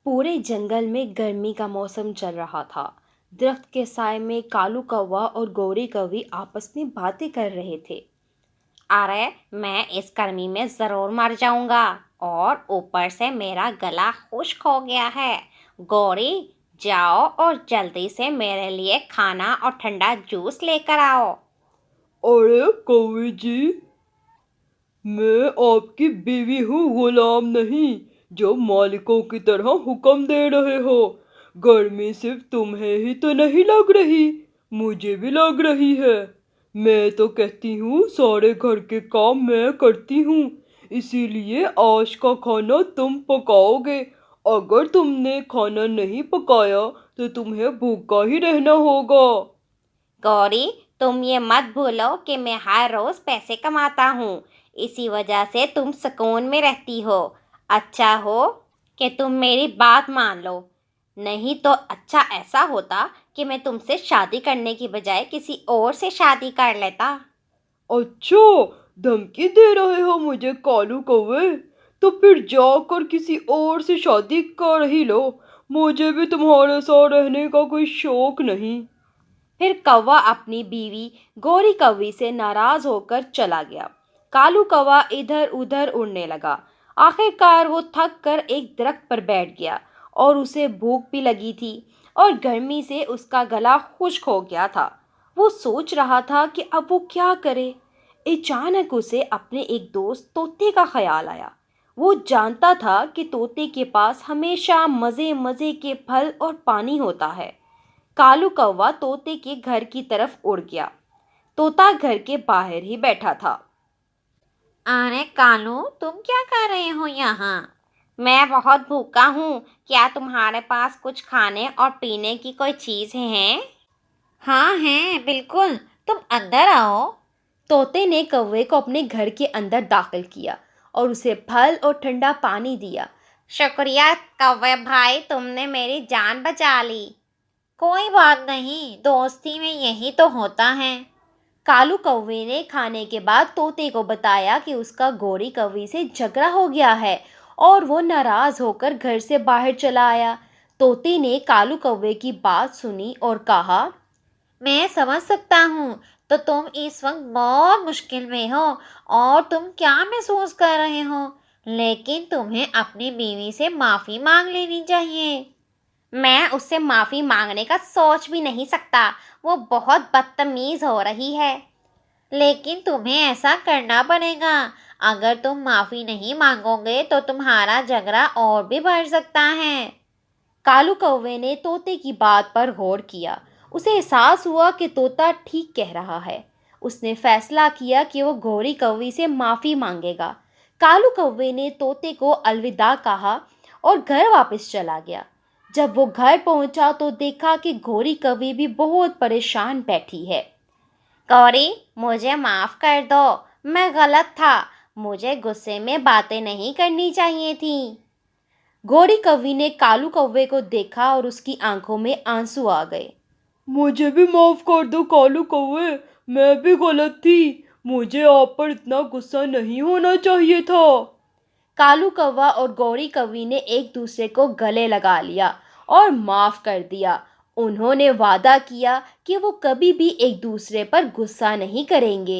पूरे जंगल में गर्मी का मौसम चल रहा था। दरख्त के साए में कालू कौवा और गौरी कौवी आपस में बातें कर रहे थे। अरे मैं इस गर्मी में ज़रूर मर जाऊंगा और ऊपर से मेरा गला खुश्क हो गया है। गौरी, जाओ और जल्दी से मेरे लिए खाना और ठंडा जूस लेकर आओ। अरे कौवे जी, मैं आपकी बीवी हूँ, गुलाम नहीं जो मालिकों की तरह हुक्म दे रहे हो। गर्मी सिर्फ तुम्हें ही तो नहीं लग रही, मुझे भी लग रही है। मैं तो कहती हूँ सारे घर के काम मैं करती हूँ, इसीलिए आज का खाना तुम पकाओगे। अगर तुमने खाना नहीं पकाया तो तुम्हें भूखा ही रहना होगा। गौरी, तुम ये मत भूलो कि मैं हर रोज़ पैसे कमाता हूँ। इसी वजह से तुम सुकून में रहती हो। अच्छा हो कि तुम मेरी बात मान लो, नहीं तो अच्छा ऐसा होता कि मैं तुमसे शादी करने की बजाय किसी और से शादी कर लेता। अच्छा, धमकी दे रहे हो मुझे कालू कौवे? तो फिर जाकर किसी और से शादी कर ही लो। मुझे भी तुम्हारे साथ रहने का कोई शौक नहीं। फिर कौवा अपनी बीवी गौरी कौवी से नाराज होकर चला गया। कालू कौवा इधर उधर उड़ने लगा। आखिरकार वो थक कर एक दरख्त पर बैठ गया और उसे भूख भी लगी थी और गर्मी से उसका गला खुश्क हो गया था। वो सोच रहा था कि अब वो क्या करे। अचानक उसे अपने एक दोस्त तोते का ख्याल आया। वो जानता था कि तोते के पास हमेशा मज़े मज़े के फल और पानी होता है। कालू कौवा तोते के घर की तरफ उड़ गया। तोता घर के बाहर ही बैठा था। अरे कालू, तुम क्या कर रहे हो यहाँ? मैं बहुत भूखा हूँ। क्या तुम्हारे पास कुछ खाने और पीने की कोई चीज़ है? हाँ है, बिल्कुल। तुम अंदर आओ। तोते ने कौवे को अपने घर के अंदर दाखिल किया और उसे फल और ठंडा पानी दिया। शुक्रिया कौवे भाई, तुमने मेरी जान बचा ली। कोई बात नहीं, दोस्ती में यही तो होता है। कालू कौवे ने खाने के बाद तोते को बताया कि उसका गौरी कौवी से झगड़ा हो गया है और वो नाराज होकर घर से बाहर चला आया। तोते ने कालू कौवे की बात सुनी और कहा, मैं समझ सकता हूँ, तो तुम इस वक्त बहुत मुश्किल में हो और तुम क्या महसूस कर रहे हो, लेकिन तुम्हें अपनी बीवी से माफ़ी मांग लेनी चाहिए। मैं उससे माफ़ी मांगने का सोच भी नहीं सकता। वो बहुत बदतमीज़ हो रही है। लेकिन तुम्हें ऐसा करना पड़ेगा। अगर तुम माफ़ी नहीं मांगोगे तो तुम्हारा झगड़ा और भी बढ़ सकता है। कालू कौवे ने तोते की बात पर गौर किया। उसे एहसास हुआ कि तोता ठीक कह रहा है। उसने फैसला किया कि वो गौरी कौवी से माफ़ी मांगेगा। कालू कौवे ने तोते को अलविदा कहा और घर वापस चला गया। जब वो घर पहुंचा तो देखा कि गौरी कौवी भी बहुत परेशान बैठी है। गौरी, मुझे माफ़ कर दो। मैं गलत था। मुझे गुस्से में बातें नहीं करनी चाहिए थी। गौरी कौवी ने कालू कौवे को देखा और उसकी आंखों में आंसू आ गए। मुझे भी माफ कर दो कालू कौवे, मैं भी गलत थी। मुझे आप पर इतना गुस्सा नहीं होना चाहिए था। कालू कौवा और गौरी कौवी ने एक दूसरे को गले लगा लिया और माफ कर दिया। उन्होंने वादा किया कि वो कभी भी एक दूसरे पर गुस्सा नहीं करेंगे।